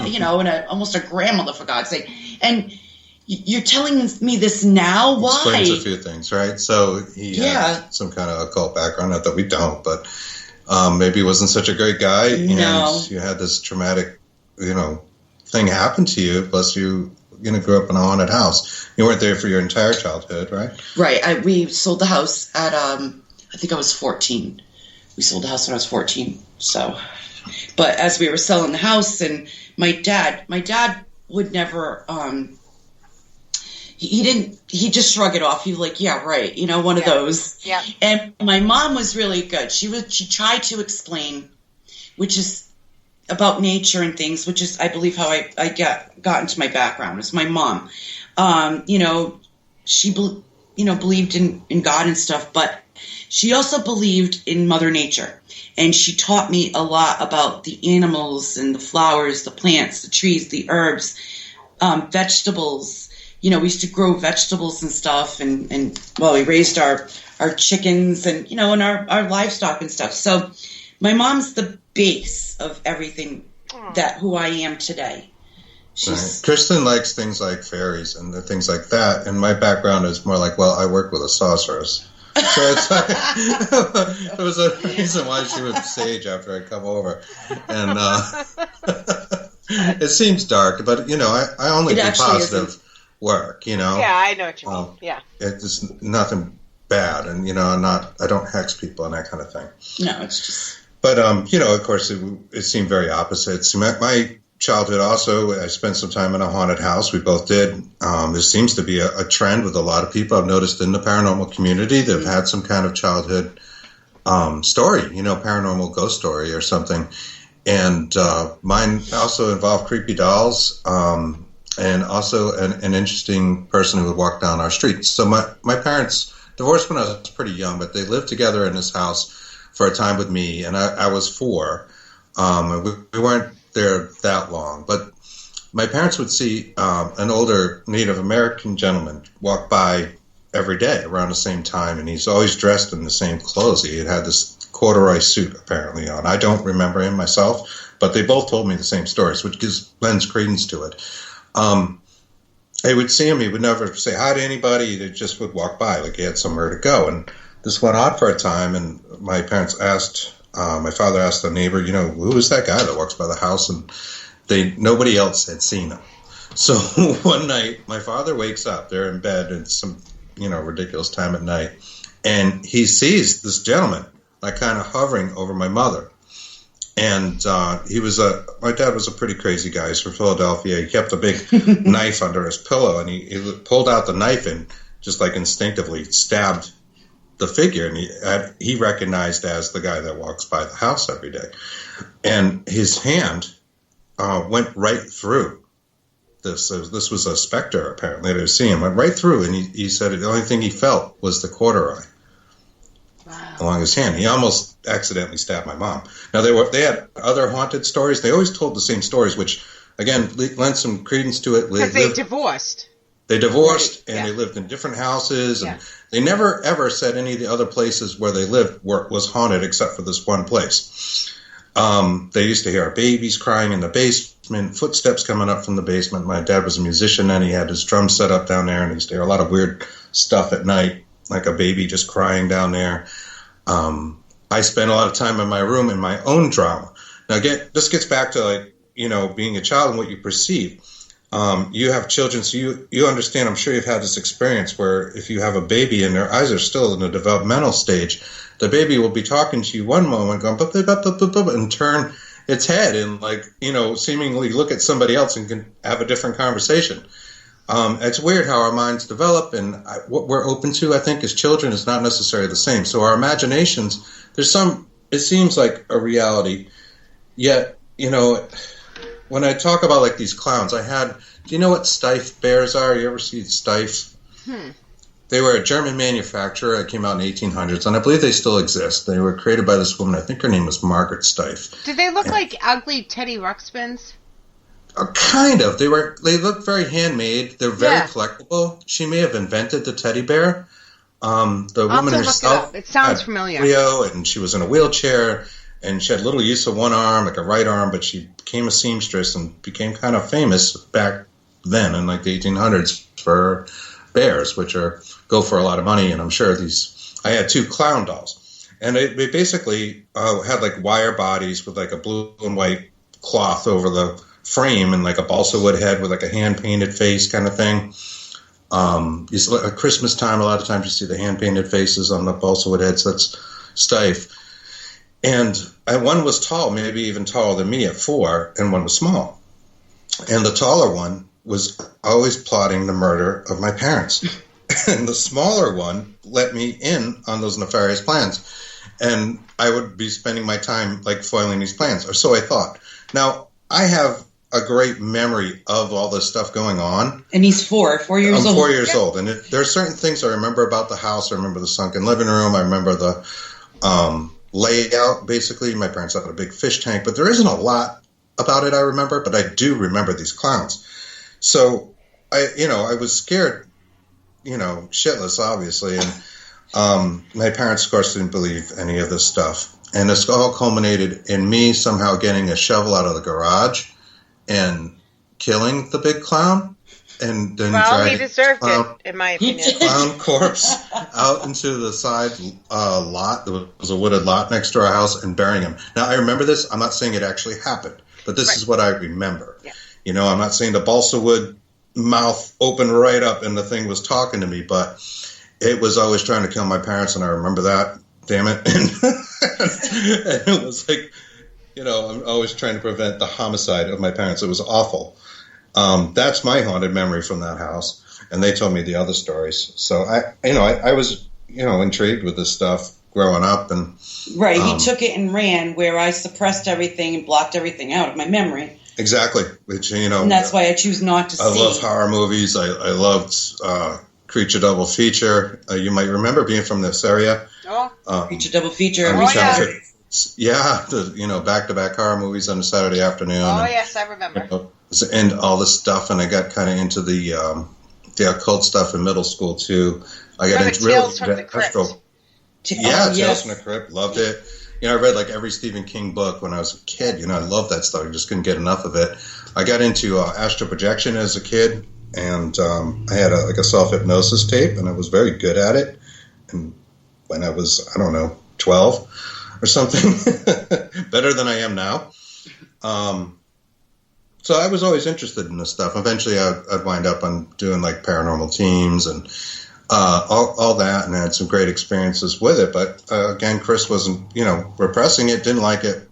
almost a grandmother, for God's sake. And you're telling me this now? Why? Explains a few things, right? So he had some kind of occult background. Not that we don't, but maybe he wasn't such a great guy. No. And you had this traumatic, thing happen to you. Plus, you grew up in a haunted house. You weren't there for your entire childhood, right? Right. We sold the house at I think I was 14. We sold the house when I was 14. So, but as we were selling the house, and my dad would never. He just shrugged it off. He was like, yeah, right. One of those. Yeah. And my mom was really good. She tried to explain, which is about nature and things, which is, I believe, how I got into my background. It's my mom. She believed in God and stuff, but she also believed in Mother Nature. And she taught me a lot about the animals and the flowers, the plants, the trees, the herbs, vegetables, we used to grow vegetables and stuff, and we raised our chickens and, and our livestock and stuff. So my mom's the base of everything who I am today. Right. Kristen likes things like fairies and the things like that, and my background is more like, I work with a sorceress. So it's like, there was a reason why she was sage after I come over. And it seems dark, but, I only do positive work, Yeah, I know what you mean. Yeah. It's nothing bad, and, I don't hex people and that kind of thing. No, it's just... But, of course, it seemed very opposite. So my childhood also, I spent some time in a haunted house. We both did. There seems to be a trend with a lot of people I've noticed in the paranormal community. They've had some kind of childhood story, paranormal ghost story or something. And mine also involved creepy dolls and also an interesting person who would walk down our street. So my parents divorced when I was pretty young, but they lived together in this house for a time with me, and I was 4. We weren't there that long, but my parents would see an older Native American gentleman walk by every day around the same time, and he's always dressed in the same clothes. He had this corduroy suit apparently on. I don't remember him myself, but they both told me the same stories, which lends credence to it. I would see him. He would never say hi to anybody. They just would walk by like he had somewhere to go. And this went on for a time, and my parents asked, my father asked the neighbor, who is that guy that walks by the house? And nobody else had seen him. So one night, my father wakes up. They're in bed at some, ridiculous time at night. And he sees this gentleman, like kind of hovering over my mother. And my dad was a pretty crazy guy. He's from Philadelphia. He kept a big knife under his pillow, and he pulled out the knife and just like instinctively stabbed the figure, and he recognized as the guy that walks by the house every day. And his hand went right through this. This was a specter, apparently, that was seeing him. Went right through, and he said the only thing he felt was the corduroy along his hand. He almost accidentally stabbed my mom. Now, they had other haunted stories. They always told the same stories, which, again, lent some credence to it. Because they divorced. They divorced, and they lived in different houses, and they never, ever said any of the other places where they lived was haunted except for this one place. They used to hear our babies crying in the basement, footsteps coming up from the basement. My dad was a musician, and he had his drum set up down there, and he used to hear a lot of weird stuff at night, like a baby just crying down there. I spent a lot of time in my room in my own drama. Now, this gets back to, being a child and what you perceive. You have children, so you understand, I'm sure you've had this experience where if you have a baby and their eyes are still in a developmental stage, the baby will be talking to you one moment, going, and turn its head and, seemingly look at somebody else and can have a different conversation. It's weird how our minds develop, and what we're open to, I think, as children is not necessarily the same. So our imaginations, it seems like a reality, yet, when I talk about these clowns, do you know what Steiff bears are? You ever see Steiff? They were a German manufacturer that came out in the 1800s, and I believe they still exist. They were created by this woman. I think her name was Margaret Steiff. Did they look like ugly Teddy Ruxpins? Kind of. They look very handmade. They're very collectible. She may have invented the teddy bear. The woman herself. It sounds familiar. And she was in a wheelchair. And she had little use of one arm, like a right arm, but she became a seamstress and became kind of famous back then in the 1800s for bears, which go for a lot of money. And I'm sure I had 2 clown dolls. And they basically had wire bodies with a blue and white cloth over the frame and a balsa wood head with a hand-painted face kind of thing. At Christmas time, a lot of times you see the hand-painted faces on the balsa wood heads. That's Steiff. And one was tall, maybe even taller than me at 4, and one was small. And the taller one was always plotting the murder of my parents. And the smaller one let me in on those nefarious plans. And I would be spending my time foiling these plans, or so I thought. Now, I have a great memory of all this stuff going on. And he's 4 years old. I'm 4 years old. And there are certain things I remember about the house. I remember the sunken living room. I remember the layout, basically. My parents had a big fish tank, but there isn't a lot about it I remember, but I do remember these clowns. So I was scared, shitless, obviously. And my parents, of course, didn't believe any of this stuff. And this all culminated in me somehow getting a shovel out of the garage and killing the big clown. And then he deserved it, in my opinion. Clown corpse out into the side lot. There was a wooded lot next to our house, and burying him. Now, I remember this. I'm not saying it actually happened, but this is what I remember. Yeah. I'm not saying the balsa wood mouth opened right up and the thing was talking to me, but it was always trying to kill my parents, and I remember that. Damn it. And it was like, I'm always trying to prevent the homicide of my parents. It was awful. That's my haunted memory from that house, and they told me the other stories. So I was, intrigued with this stuff growing up, and he took it and ran, where I suppressed everything and blocked everything out of my memory. Exactly, which and that's why I choose not to see. I love horror movies. I loved Creature Double Feature. You might remember being from this area. Creature Double Feature. The back-to-back horror movies on a Saturday afternoon. Oh, yes, I remember. And all this stuff, and I got kind of into the occult stuff in middle school too. I got into Tales from the Crypt. Tales from the Crypt, loved it. I read like every Stephen King book when I was a kid. I loved that stuff. I just couldn't get enough of it. I got into astral projection as a kid, and I had a self-hypnosis tape, and I was very good at it. And when I was, 12 or something, better than I am now. So I was always interested in this stuff. Eventually, I'd wind up on doing like paranormal teams and all that, and I had some great experiences with it. But again, Chris wasn't, repressing it, didn't like it,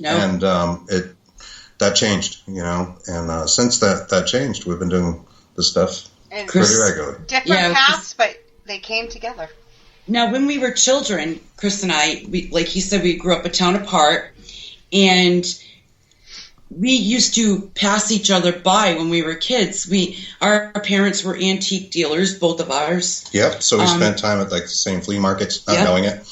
and that changed, And since that changed, we've been doing this stuff pretty regularly. Different paths, but they came together. Now, when we were children, Chris and I, like he said, we grew up a town apart, and we used to pass each other by when we were kids. Our parents were antique dealers, both of ours. Yep. So we spent time at like the same flea markets, not knowing it,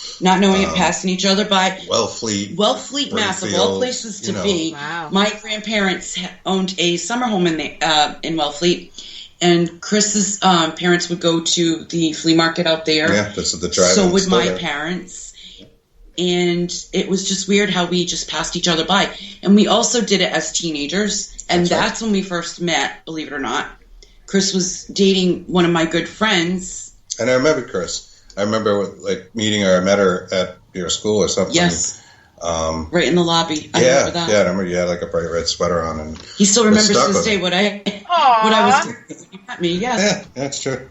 passing each other by. Wellfleet, massive, all places to be. Wow. My grandparents owned a summer home in Wellfleet, and Chris's parents would go to the flea market out there. Yeah, that's the drive. So would my parents. And it was just weird how we just passed each other by. And we also did it as teenagers. And that's when we first met, believe it or not. Chris was dating one of my good friends. And I remember Chris. I remember meeting her. I met her at your school or something. Yes. Right in the lobby. I remember that. Yeah, I remember you had like a bright red sweater on. And he still remembers to this day what I was doing when he met me. Yes. Yeah, that's true.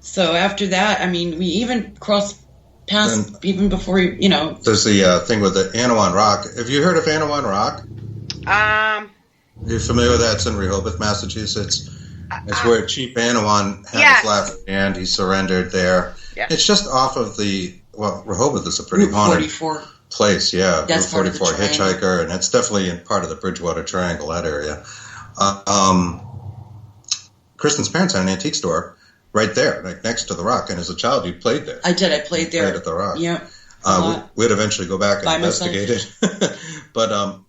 So after that, we even crossed past even before There's the thing with the Anawan Rock. Have you heard of Anawan Rock? You're familiar with that? It's in Rehoboth, Massachusetts. It's where Chief Anawan had his last stand. He surrendered there. Yeah. It's just off of Rehoboth is a pretty haunted place. Yeah, that's Route 44 Hitchhiker, and it's definitely in part of the Bridgewater Triangle, that area. Kristen's parents had an antique store right there, like next to the Rock. And as a child, you played there. I did. I played there. Played at the Rock. Yeah. We'd eventually go back and investigate it. But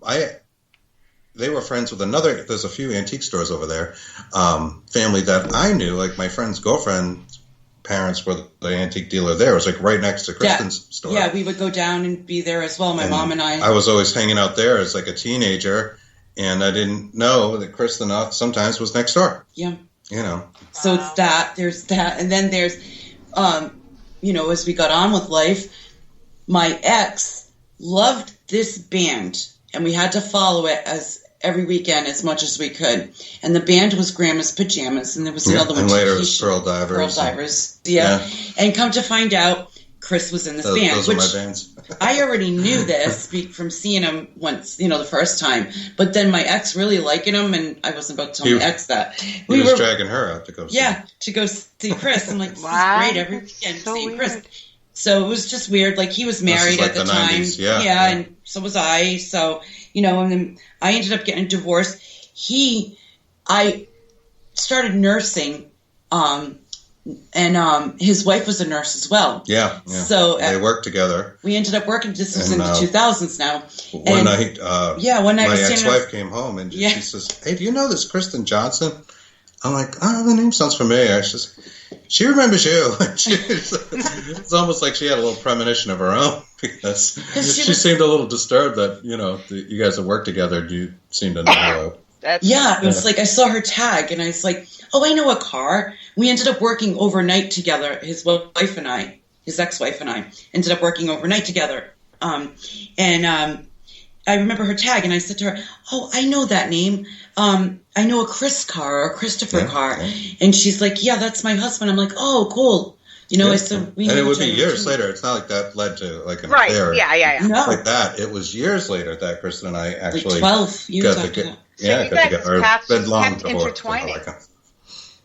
they were friends with there's a few antique stores over there. Family that I knew, like my friend's girlfriend's parents were the antique dealer there. It was like right next to Kristen's store. Yeah, we would go down and be there as well, my mom and I. I was always hanging out there as like a teenager, and I didn't know that Kristen sometimes was next door. Yeah. So it's there's that, and then there's, as we got on with life, my ex loved this band, and we had to follow it as every weekend as much as we could. And the band was Grandma's Pajamas, and there was another one. And later it was Pearl Divers. Pearl Divers, yeah. And come to find out, Chris was in this band. Those are my bands. I already knew this from seeing him once, the first time. But then my ex really liking him, and I wasn't about to tell my ex that. He was dragging her out to go see. Yeah, to go see Chris. I'm like, this is great every weekend seeing Chris. So it was just weird. Like, he was married at the time. 90s, yeah, and so was I. So, and then I ended up getting divorced. I started nursing, and his wife was a nurse as well. Yeah. So they worked together. We ended up working. This was in the 2000s now. One night, one night my ex-wife came home and she says, "Hey, do you know this Kristen Johnson?" I'm like, the name sounds familiar. She remembers you. It's almost like she had a little premonition of her own because she seemed a little disturbed that, you guys have worked together. You seem to know her. It was like I saw her tag and I was like, oh, I know a Carr. We ended up working overnight together. His wife and I, his ex-wife and I, ended up working overnight together. I remember her tag, and I said to her, "Oh, I know that name. I know a Chris Carr or Christopher Carr." And she's like, "Yeah, that's my husband." I'm like, "Oh, cool." I said, and it would be years later. It's not like that led to like an affair. Yeah. No. Like that. It was years later that Kristen and I actually 12 years after that. Yeah, got together. Paths Been long kept before. intertwining.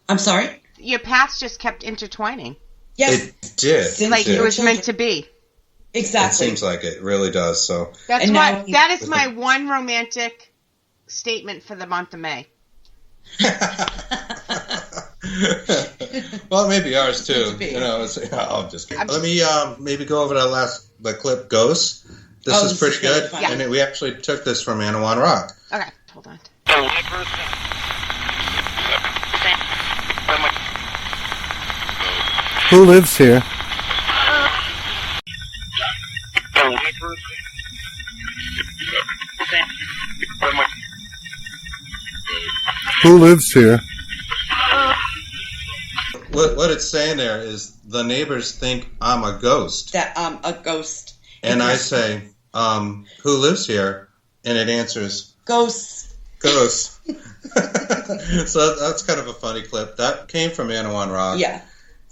I'm sorry? Your paths just kept intertwining. Yes. It did. It was meant to be. Exactly. It seems like it really does. So that is my one romantic statement for the month of May. Well, maybe ours too. I'm just kidding. Let me maybe go over the clip Ghost. This is pretty good. And we actually took this from Anawan Rock. Okay, hold on. Who lives here? Who lives here? What it's saying there is the neighbors think I'm a ghost. That I'm a ghost. And I say, who lives here? And it answers, ghosts. Ghosts. So that's kind of a funny clip. That came from Anawan Rock. Yeah.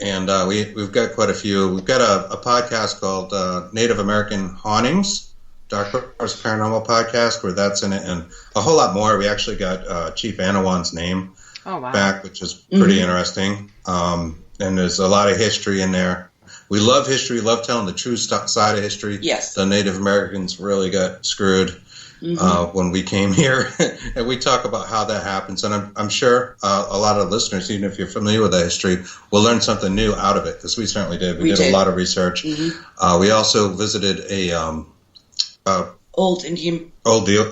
And we've got quite a few. We've got a podcast called Native American Hauntings, Dark Horse Paranormal Podcast, where that's in it, and a whole lot more. We actually got Chief Anawan's name back, which is pretty interesting. And there's a lot of history in there. We love history, love telling the true side of history. Yes. The Native Americans really got screwed when we came here. And we talk about how that happens. And I'm sure a lot of listeners, even if you're familiar with that history, will learn something new out of it, because we certainly did. We did a lot of research. We also visited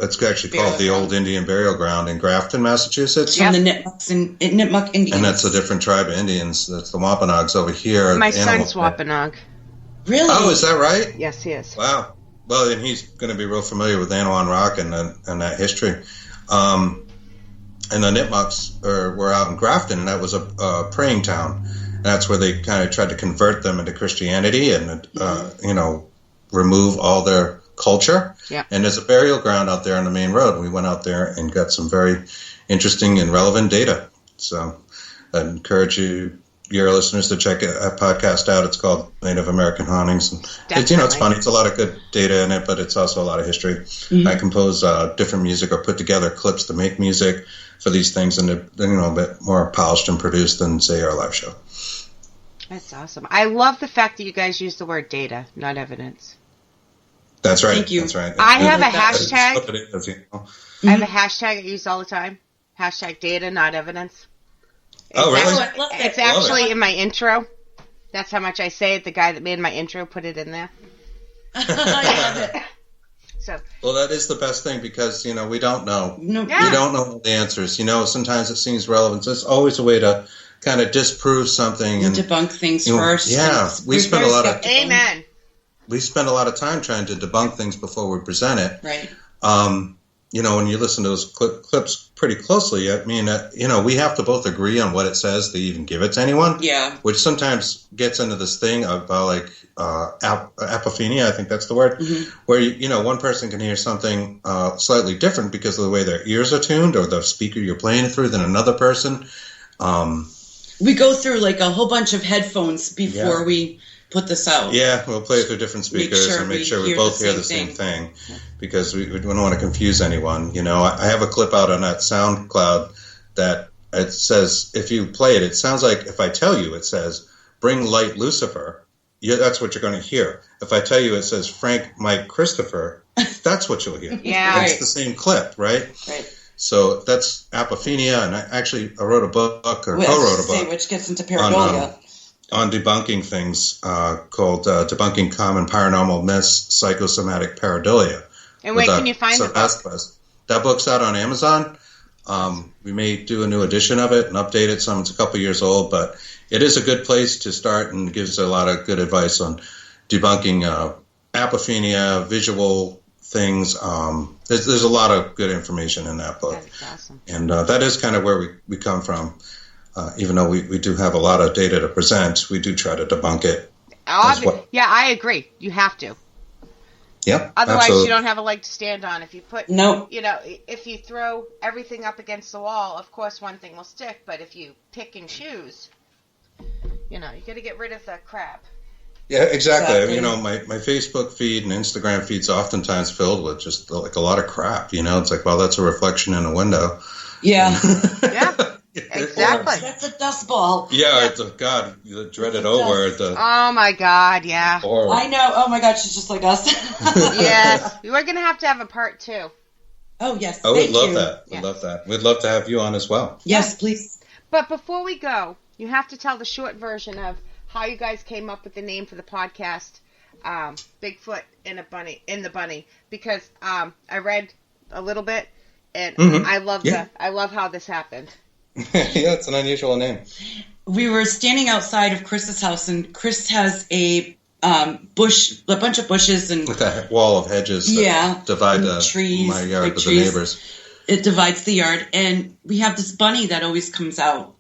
it's actually called the Old Indian Burial Ground in Grafton, Massachusetts. From the Nipmuc Indians. And that's a different tribe of Indians. That's the Wampanoags over here. My son's Wampanoag. Really? Oh, is that right? Yes, he is. Wow. Well, then he's going to be real familiar with Anawan Rock and that history. And the Nipmucs were out in Grafton, and that was a praying town. And that's where they kind of tried to convert them into Christianity and, remove all their culture. Yeah. And there's a burial ground out there on the main road. We went out there and got some very interesting and relevant data. So I encourage your listeners to check a podcast out. It's called Native American Hauntings. It's funny. It's a lot of good data in it, but it's also a lot of history. I compose different music or put together clips to make music for these things, and they're a bit more polished and produced than, say, our live show. That's awesome. I love the fact that you guys use the word data, not evidence. That's right. Thank you. That's right. I have a hashtag. I have a hashtag I use all the time. Hashtag data, not evidence. Oh, really? It's actually in my intro. That's how much I say it. The guy that made my intro put it in there. I love it. Well, that is the best thing, because, we don't know. No. We don't know the answers. Sometimes it seems relevant. There's always a way to kind of disprove something. And debunk things first. Yeah. We spend a lot of... Amen. We spend a lot of time trying to debunk things before we present it. Right. When you listen to those clips pretty closely, I mean, we have to both agree on what it says to even give it to anyone. Yeah. Which sometimes gets into this thing about apophenia, I think that's the word, where, one person can hear something slightly different because of the way their ears are tuned or the speaker you're playing it through than another person. We go through a whole bunch of headphones before we put this out. Yeah, we'll play it through different speakers and make sure we both hear the same thing, because we don't want to confuse anyone. I have a clip out on that SoundCloud that it says, if you play it, it sounds like, if I tell you, it says, "Bring light Lucifer," that's what you're going to hear. If I tell you it says, "Frank Mike Christopher," that's what you'll hear. Yeah. It's the same clip, right? Right. So that's apophenia, and I wrote a book, or co-wrote a book. Which gets into pareidolia. On debunking things called Debunking Common Paranormal Myths, Psychosomatic Pareidolia. And where can you find the book? That book's out on Amazon. We may do a new edition of it and update it. Some it's a couple years old, but it is a good place to start and gives a lot of good advice on debunking apophenia, visual things. There's a lot of good information in that book. That's awesome. And that is kind of where we come from. Even though we do have a lot of data to present, we do try to debunk it. Yeah, I agree. You have to. Yep. Otherwise, absolutely. you don't have a leg to stand on. If you put, No. If you throw everything up against the wall, of course one thing will stick. But if you pick and choose, you got to get rid of the crap. Yeah, exactly. My Facebook feed and Instagram feed's oftentimes filled with just like a lot of crap. It's like, well, that's a reflection in a window. Yeah. Yeah. Exactly. That's a dust ball. Yeah, it's God, the dreaded over. Oh my God, yeah. Horrible. I know. Oh my God, she's just like us. Yes. We're going to have a part 2. Oh, yes. Oh, Thank we'd love you. that. We'd love that. We'd love to have you on as well. Yes, please. But before we go, you have to tell the short version of how you guys came up with the name for the podcast, Bigfoot in the Bunny, because I read a little bit and I love how this happened. Yeah, it's an unusual name. We were standing outside of Chris's house, and Chris has a bunch of bushes and With a wall of hedges that divide and trees, my yard like with trees. the neighbors. It divides the yard, and we have this bunny that always comes out.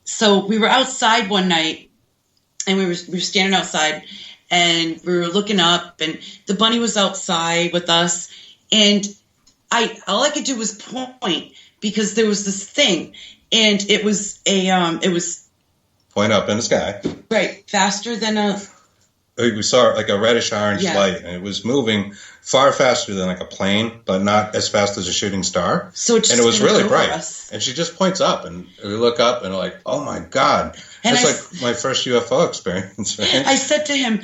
So we were outside one night, and we were standing outside, and we were looking up, and the bunny was outside with us, and all I could do was point because there was this thing, and it was Point up in the sky. right faster than a. We saw like a reddish orange Yeah. light, and it was moving far faster than like a plane, but not as fast as a shooting star. So it just and it was came really over bright. us. And she just points up, and we look up, and we're like, oh my God. And It's like my first UFO experience, right? I said to him,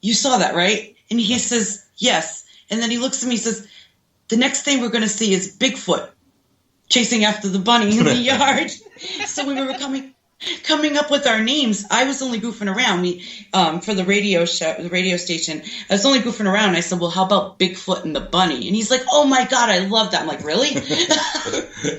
"You saw that, right?" And he says, "Yes." And then he looks at me and says, "The next thing we're going to see is Bigfoot chasing after the bunny in the yard." So we were coming up with our names. I was only goofing around. For the radio station, I was only goofing around. I said, "Well, how about Bigfoot and the bunny?" And he's like, "Oh my God, I love that." I'm like, "Really?"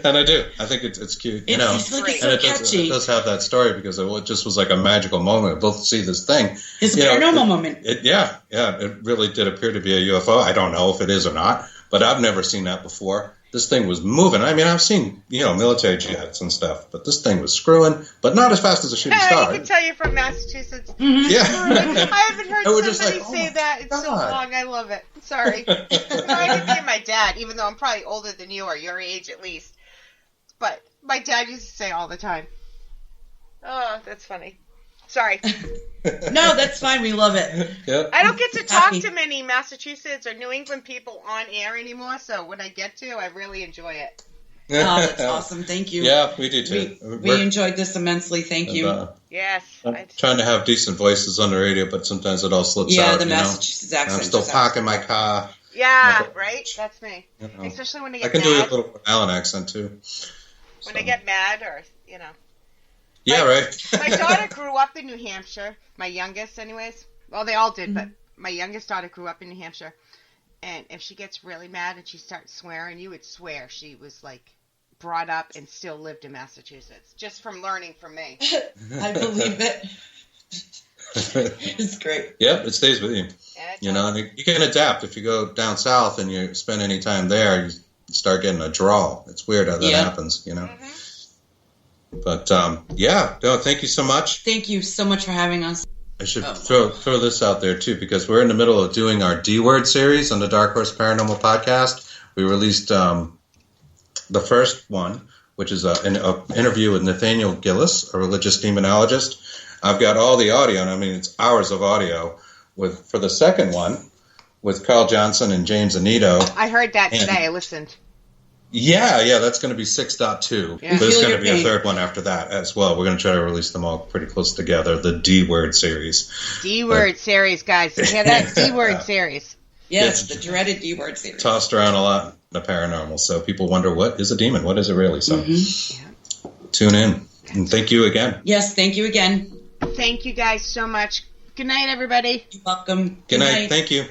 And I do. I think it's cute. It's like it's so and it catchy. does have that story because it just was like a magical moment. We both see this thing. It's a paranormal moment. It really did appear to be a UFO. I don't know if it is or not, but I've never seen that before. This thing was moving. I mean, I've seen, military jets and stuff, but this thing was screwing, but not as fast as a shooting star. I can tell you're from Massachusetts. Yeah. I haven't heard And we're somebody just like, oh say my that in so God. long. I love it. Sorry. I can be my dad, even though I'm probably older than you or your age at least. But my dad used to say all the time. Oh, that's funny. Sorry. No, that's fine. We love it. Yep. I don't get to talk to many Massachusetts or New England people on air anymore, so when I get to, I really enjoy it. Oh, that's awesome. Thank you. Yeah, we do too. We enjoyed this immensely. Thank you. Yes. I'm trying to have decent voices on the radio, but sometimes it all slips out. Yeah, the Massachusetts accent. I'm still parking my car. Yeah, right? That's me. You know. Especially when I I get can do a mad. little Allen accent too. When I get mad or, Yeah, right. My daughter grew up in New Hampshire. My youngest, anyways. Well, they all did, but my youngest daughter grew up in New Hampshire. And if she gets really mad and she starts swearing, you would swear she was, brought up and still lived in Massachusetts. Just from learning from me. I believe it. It's great. Yep, it stays with you. And you can adapt. If you go down south and you spend any time there, you start getting a drawl. It's weird how that happens, Mm-hmm. But, thank you so much. Thank you so much for having us. I should throw this out there, too, because we're in the middle of doing our D-Word series on the Dark Horse Paranormal podcast. We released the first one, which is an interview with Nathaniel Gillis, a religious demonologist. I've got all the audio, and I mean, it's hours of audio. For the second one, with Carl Johnson and James Anito. I heard that today. I listened. Yeah, that's going to be 6.2. Yeah. There's going to be a third one after that as well. We're going to try to release them all pretty close together, the D-Word series. D-Word series, guys. You hear that? D-Word series. Yes, the dreaded D-Word series. Tossed around a lot in the paranormal, so people wonder, what is a demon? What is it really? So tune in. And thank you again. Yes, thank you again. Thank you guys so much. Good night, everybody. You're welcome. Good night. Thank you.